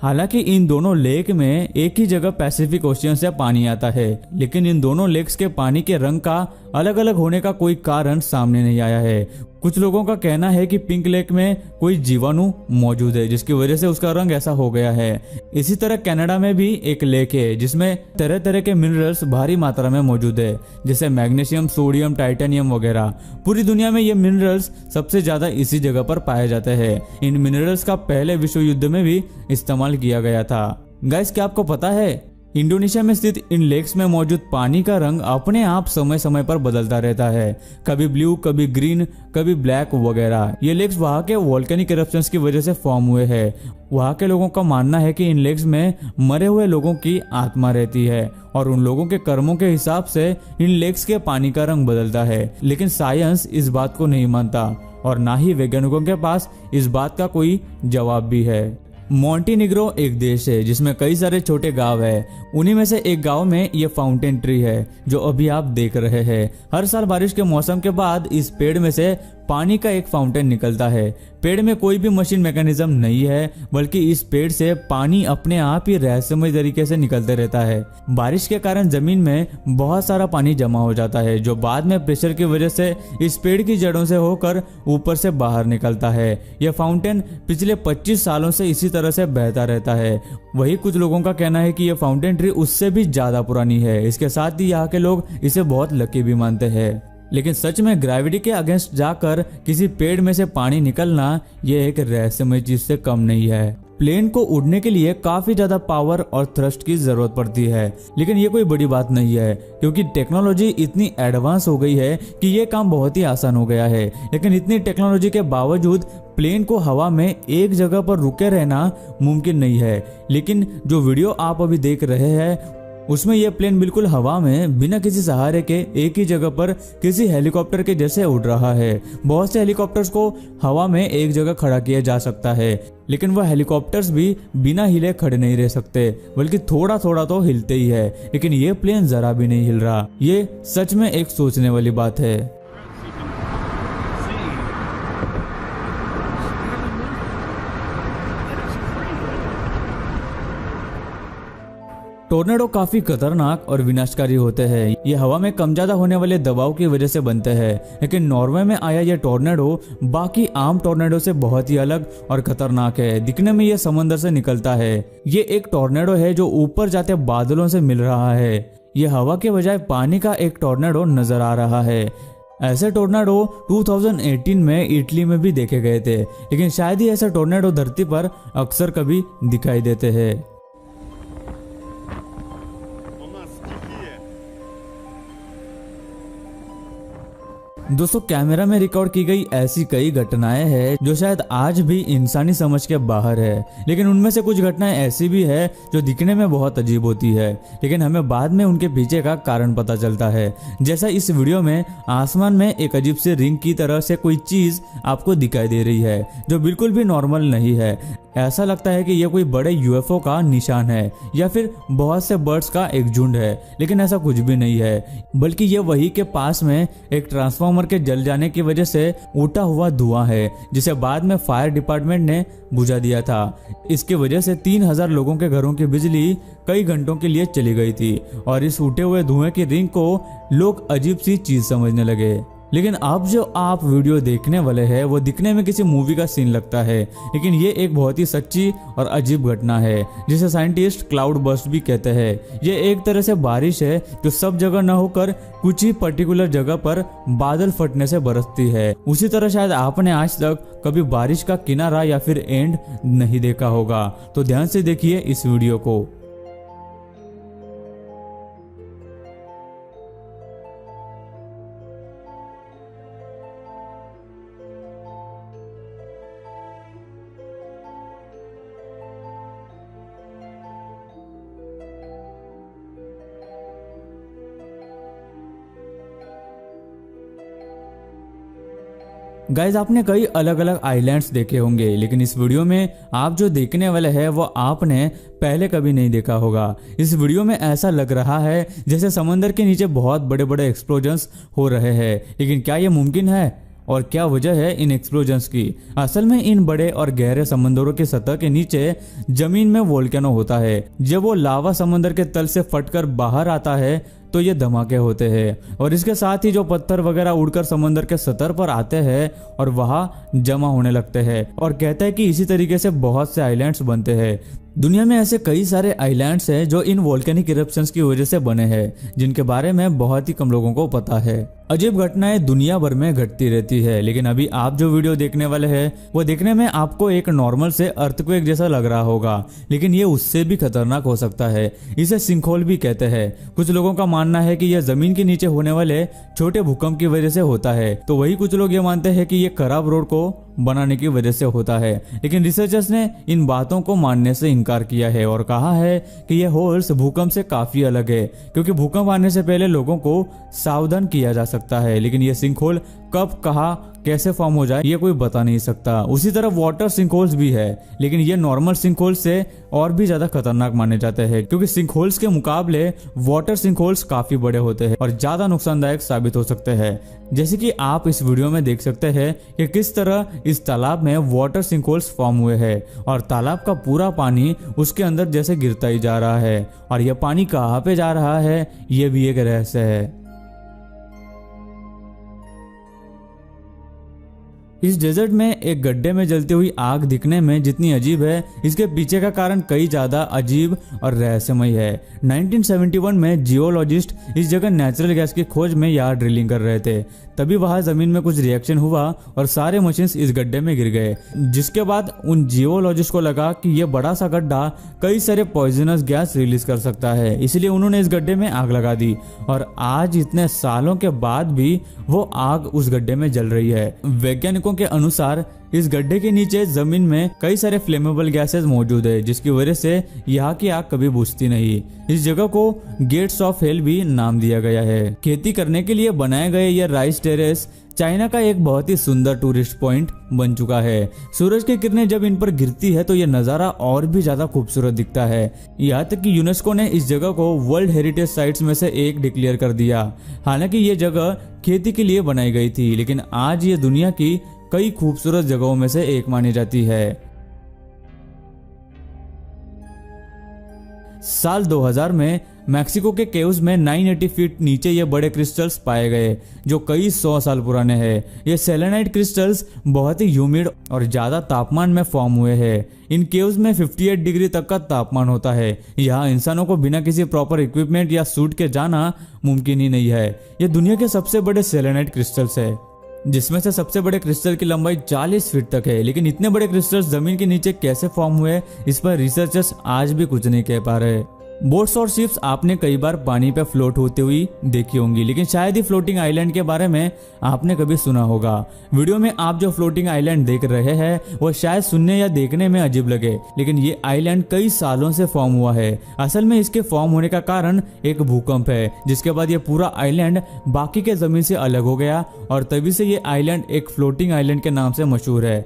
हालांकि इन दोनों लेक में एक ही जगह पैसिफिक ओशियन से पानी आता है, लेकिन इन दोनों लेक्स के पानी के रंग का अलग अलग होने का कोई कारण सामने नहीं आया है। कुछ लोगों का कहना है कि पिंक लेक में कोई जीवाणु मौजूद है जिसकी वजह से उसका रंग ऐसा हो गया है। इसी तरह कनाडा में भी एक लेक है जिसमें तरह तरह के मिनरल्स भारी मात्रा में मौजूद है, जैसे मैग्नीशियम, सोडियम, टाइटेनियम वगैरह। पूरी दुनिया में ये मिनरल्स सबसे ज्यादा इसी जगह पर पाए जाते हैं। इन मिनरल्स का पहले विश्व युद्ध में भी इस्तेमाल किया गया था। गाइस, क्या आपको पता है इंडोनेशिया में स्थित इन लेक्स में मौजूद पानी का रंग अपने आप समय समय पर बदलता रहता है, कभी ब्लू, कभी ग्रीन, कभी ब्लैक वगैरह। ये लेक्स वहाँ के वोल्केनिक इरप्शंस की वजह से फॉर्म हुए हैं। वहाँ के लोगों का मानना है कि इन लेक्स में मरे हुए लोगों की आत्मा रहती है और उन लोगों के कर्मों के हिसाब से इन लेक्स के पानी का रंग बदलता है। लेकिन साइंस इस बात को नहीं मानता और ना ही वैज्ञानिकों के पास इस बात का कोई जवाब भी है। मोंटेनिग्रो एक देश है जिसमें कई सारे छोटे गांव है। उन्हीं में से एक गांव में ये फाउंटेन ट्री है जो अभी आप देख रहे हैं। हर साल बारिश के मौसम के बाद इस पेड़ में से पानी का एक फाउंटेन निकलता है। पेड़ में कोई भी मशीन मैकेनिज्म नहीं है, बल्कि इस पेड़ से पानी अपने आप ही रहस्यमय तरीके से निकलते रहता है। बारिश के कारण जमीन में बहुत सारा पानी जमा हो जाता है जो बाद में प्रेशर की वजह से इस पेड़ की जड़ों से होकर ऊपर से बाहर निकलता है। यह फाउंटेन पिछले 25 सालों से इसी तरह से बहता रहता है। वही कुछ लोगों का कहना है कि यह फाउंटेन ट्री उससे भी ज्यादा पुरानी है। इसके साथ ही यहाँ के लोग इसे बहुत लकी भी मानते हैं। लेकिन सच में ग्रेविटी के अगेंस्ट जाकर किसी पेड़ में से पानी निकलना ये एक रहस्यमय चीज से कम नहीं है। प्लेन को उड़ने के लिए काफी ज्यादा पावर और थ्रस्ट की जरूरत पड़ती है, लेकिन ये कोई बड़ी बात नहीं है क्योंकि टेक्नोलॉजी इतनी एडवांस हो गई है कि ये काम बहुत ही आसान हो गया है। लेकिन इतनी टेक्नोलॉजी के बावजूद प्लेन को हवा में एक जगह पर रुके रहना मुमकिन नहीं है। लेकिन जो वीडियो आप अभी देख रहे हैं उसमें यह प्लेन बिल्कुल हवा में बिना किसी सहारे के एक ही जगह पर किसी हेलीकॉप्टर के जैसे उड़ रहा है। बहुत से हेलीकॉप्टर्स को हवा में एक जगह खड़ा किया जा सकता है, लेकिन वह हेलीकॉप्टर्स भी बिना हिले खड़े नहीं रह सकते, बल्कि थोड़ा थोड़ा तो हिलते ही है। लेकिन ये प्लेन जरा भी नहीं हिल रहा। ये सच में एक सोचने वाली बात है। टोर्नेडो काफी खतरनाक और विनाशकारी होते हैं। ये हवा में कम ज्यादा होने वाले दबाव की वजह से बनते हैं। लेकिन नॉर्वे में आया ये टोर्नेडो बाकी आम टोर्नेडो से बहुत ही अलग और खतरनाक है। दिखने में ये समंदर से निकलता है। ये एक टोर्नेडो है जो ऊपर जाते बादलों से मिल रहा है। ये हवा के बजाय पानी का एक टोर्नेडो नजर आ रहा है। ऐसे टोर्नेडो 2018 में इटली में भी देखे गए थे, लेकिन शायद ही ऐसे टोर्नेडो धरती पर अक्सर कभी दिखाई देते हैं। दोस्तों, कैमरा में रिकॉर्ड की गई ऐसी कई घटनाएं हैं जो शायद आज भी इंसानी समझ के बाहर है, लेकिन उनमें से कुछ घटनाएं ऐसी भी है जो दिखने में बहुत अजीब होती है, लेकिन हमें बाद में उनके पीछे का कारण पता चलता है। जैसा इस वीडियो में आसमान में एक अजीब से रिंग की तरह से कोई चीज आपको दिखाई दे रही है जो बिल्कुल भी नॉर्मल नहीं है। ऐसा लगता है कि यह कोई बड़े यूएफओ का निशान है या फिर बहुत से बर्ड्स का एक झुंड है, लेकिन ऐसा कुछ भी नहीं है, बल्कि यह वही के पास में एक ट्रांसफार्मर के जल जाने की वजह से उठा हुआ धुआं है, जिसे बाद में फायर डिपार्टमेंट ने बुझा दिया था। इसके वजह से 3000 लोगों के घरों की बिजली कई घंटों के लिए चली गई थी और इस उठे हुए धुएं की रिंग को लोग अजीब सी चीज समझने लगे। लेकिन अब जो आप वीडियो देखने वाले हैं वो दिखने में किसी मूवी का सीन लगता है, लेकिन ये एक बहुत ही सच्ची और अजीब घटना है जिसे साइंटिस्ट क्लाउड बर्स्ट भी कहते हैं। ये एक तरह से बारिश है जो सब जगह न होकर कुछ ही पर्टिकुलर जगह पर बादल फटने से बरसती है। उसी तरह शायद आपने आज तक कभी बारिश का किनारा या फिर एंड नहीं देखा होगा, तो ध्यान से देखिए इस वीडियो को। गाइज, आपने कई अलग अलग आइलैंड्स देखे होंगे, लेकिन इस वीडियो में आप जो देखने वाले हैं वो आपने पहले कभी नहीं देखा होगा। इस वीडियो में ऐसा लग रहा है जैसे समंदर के नीचे बहुत बड़े बड़े एक्सप्लोजन्स हो रहे हैं, लेकिन क्या ये मुमकिन है? और क्या वजह है इन एक्सप्लोजन्स की। असल में इन बड़े और गहरे समंदरों की सतह के नीचे जमीन में वोल्केनो होता है। जब वो लावा समंदर के तल से फटकर बाहर आता है तो ये धमाके होते हैं और इसके साथ ही जो पत्थर वगैरह उड़कर समंदर के सतह पर आते हैं और वहां जमा होने लगते हैं। और कहते हैं कि इसी तरीके से बहुत से आइलैंड्स बनते हैं। दुनिया में ऐसे कई सारे आइलैंड्स हैं जो इन वोल्केनिक इरप्शंस की वजह से बने हैं, जिनके बारे में बहुत ही कम लोगों को पता है। अजीब घटनाएं दुनिया भर में घटती रहती है, लेकिन अभी आप जो वीडियो देखने वाले हैं वो देखने में आपको एक नॉर्मल से अर्थक्वेक जैसा लग रहा होगा, लेकिन ये उससे भी खतरनाक हो सकता है। इसे सिंकहोल भी कहते हैं। कुछ लोगों का मानना है कि यह जमीन के नीचे होने वाले छोटे भूकंप की वजह से होता है, तो वही कुछ लोग ये मानते हैं कि ये खराब रोड को बनाने की वजह से होता है। लेकिन रिसर्चर्स ने इन बातों को मानने से इनकार किया है और कहा है कि ये होल्स भूकंप से काफी अलग है, क्योंकि भूकंप आने से पहले लोगों को सावधान किया जा सकता है। लेकिन ये सिंकहोल कब, कहाँ, कैसे फॉर्म हो जाए ये कोई बता नहीं सकता। उसी तरह वाटर सिंकहोल्स भी है, लेकिन ये नॉर्मल सिंकहोल्स से और भी ज्यादा खतरनाक माने जाते हैं, क्योंकि सिंकहोल्स के मुकाबले वाटर सिंकहोल्स काफी बड़े होते हैं और ज्यादा नुकसानदायक साबित हो सकते हैं। जैसे कि आप इस वीडियो में देख सकते हैं कि किस तरह इस तालाब में वाटर सिंकहोल्स फॉर्म हुए हैं और तालाब का पूरा पानी उसके अंदर जैसे गिरता ही जा रहा है। और यह पानी कहाँ पे जा रहा है ये भी एक रहस्य है। इस डेजर्ट में एक गड्ढे में जलती हुई आग दिखने में जितनी अजीब है, इसके पीछे का कारण कई ज्यादा अजीब और रहस्यमय है। 1971 में जियोलॉजिस्ट इस जगह नेचुरल गैस की खोज में यहाँ ड्रिलिंग कर रहे थे। तभी वहां जमीन में कुछ रिएक्शन हुआ और सारे मशीन्स इस गड्ढे में गिर गए, जिसके बाद उन जियोलॉजिस्ट को लगा कि यह बड़ा सा गड्ढा कई सारे पॉइजनस गैस रिलीज कर सकता है, इसलिए उन्होंने इस गड्ढे में आग लगा दी। और आज इतने सालों के बाद भी वो आग उस गड्ढे में जल रही है। वैज्ञानिकों के अनुसार इस गड्ढे के नीचे जमीन में कई सारे फ्लेमेबल गैसेस मौजूद है, जिसकी वजह से यहाँ की आग कभी बुझती नहीं। इस जगह को गेट्स ऑफ हेल भी नाम दिया गया है। खेती करने के लिए बनाए गए यह राइस टेरेस चाइना का एक बहुत ही सुंदर टूरिस्ट पॉइंट बन चुका है। सूरज की किरणें जब इन पर गिरती है तो यह नजारा और भी ज्यादा खूबसूरत दिखता है। यहाँ तक कि यूनेस्को ने इस जगह को वर्ल्ड हेरिटेज साइट्स में से एक डिक्लेयर कर दिया। हालांकि ये जगह खेती के लिए बनाई गई थी, लेकिन आज ये दुनिया की कई खूबसूरत जगहों में से एक मानी जाती है। साल 2000 में मैक्सिको के केव्स में 980 फीट नीचे ये बड़े क्रिस्टल्स पाए गए, जो कई 100 साल पुराने हैं। ये सेलेनाइट क्रिस्टल्स बहुत ही ह्यूमिड और ज्यादा तापमान में फॉर्म हुए हैं। इन केव्स में 58 डिग्री तक का तापमान होता है। यहाँ इंसानों को बिना किसी प्रॉपर इक्विपमेंट या सूट के जाना मुमकिन ही नहीं है। ये दुनिया के सबसे बड़े सेलेनाइट क्रिस्टल्स है, जिसमें से सबसे बड़े क्रिस्टल की लंबाई 40 फीट तक है। लेकिन इतने बड़े क्रिस्टल्स जमीन के नीचे कैसे फॉर्म हुए, इस पर रिसर्चर्स आज भी कुछ नहीं कह पा रहे। बोट्स और शिप्स आपने कई बार पानी पे फ्लोट होती हुई देखी होंगी, लेकिन शायद ही फ्लोटिंग आइलैंड के बारे में आपने कभी सुना होगा। वीडियो में आप जो फ्लोटिंग आइलैंड देख रहे हैं वो शायद सुनने या देखने में अजीब लगे, लेकिन ये आइलैंड कई सालों से फॉर्म हुआ है। असल में इसके फॉर्म होने का कारण एक भूकंप है, जिसके बाद ये पूरा आइलैंड बाकी के जमीन से अलग हो गया और तभी से ये आइलैंड एक फ्लोटिंग आइलैंड के नाम से मशहूर है।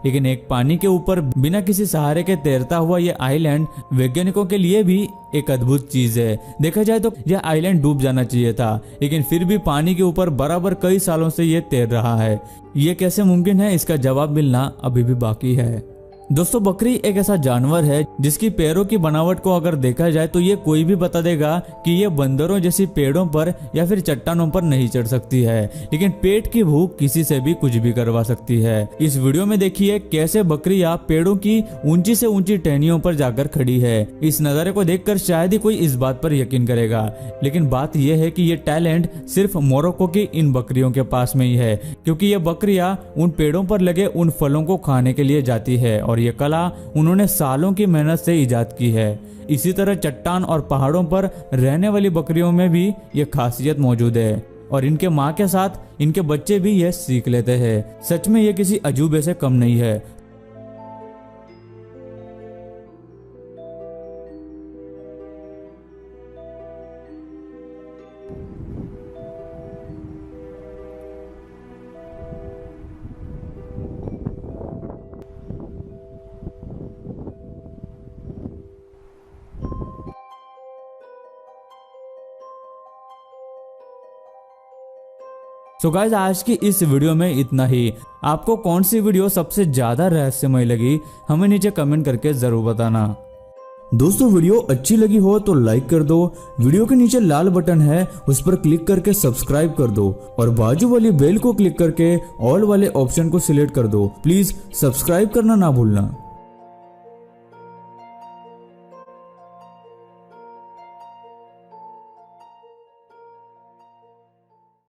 लेकिन एक पानी के ऊपर बिना किसी सहारे के तैरता हुआ ये आइलैंड वैज्ञानिकों के लिए भी एक अद्भुत चीज है। देखा जाए तो यह आइलैंड डूब जाना चाहिए था, लेकिन फिर भी पानी के ऊपर बराबर कई सालों से ये तैर रहा है। ये कैसे मुमकिन है, इसका जवाब मिलना अभी भी बाकी है। दोस्तों, बकरी एक ऐसा जानवर है जिसकी पैरों की बनावट को अगर देखा जाए तो ये कोई भी बता देगा कि ये बंदरों जैसी पेड़ों पर या फिर चट्टानों पर नहीं चढ़ सकती है, लेकिन पेट की भूख किसी से भी कुछ भी करवा सकती है। इस वीडियो में देखिए कैसे बकरियां पेड़ों की ऊंची से ऊंची टहनियों पर जाकर खड़ी है। इस नजारे को देखकर शायद ही कोई इस बात पर यकीन करेगा, लेकिन बात यह है कि ये टैलेंट सिर्फ मोरक्को की इन बकरियों के पास में ही है, क्योंकि ये बकरियां उन पेड़ों पर लगे उन फलों को खाने के लिए जाती है और ये कला उन्होंने सालों की मेहनत से इजाद की है। इसी तरह चट्टान और पहाड़ों पर रहने वाली बकरियों में भी ये खासियत मौजूद है और इनके माँ के साथ इनके बच्चे भी यह सीख लेते हैं। सच में ये किसी अजूबे से कम नहीं है। सो गाइस आज की इस वीडियो में इतना ही। आपको कौन सी वीडियो सबसे ज्यादा रहस्यमय लगी हमें नीचे कमेंट करके जरूर बताना। दोस्तों वीडियो अच्छी लगी हो तो लाइक कर दो, वीडियो के नीचे लाल बटन है उस पर क्लिक करके सब्सक्राइब कर दो और बाजू वाली बेल को क्लिक करके ऑल वाले ऑप्शन को सिलेक्ट कर दो। प्लीज सब्सक्राइब करना ना भूलना।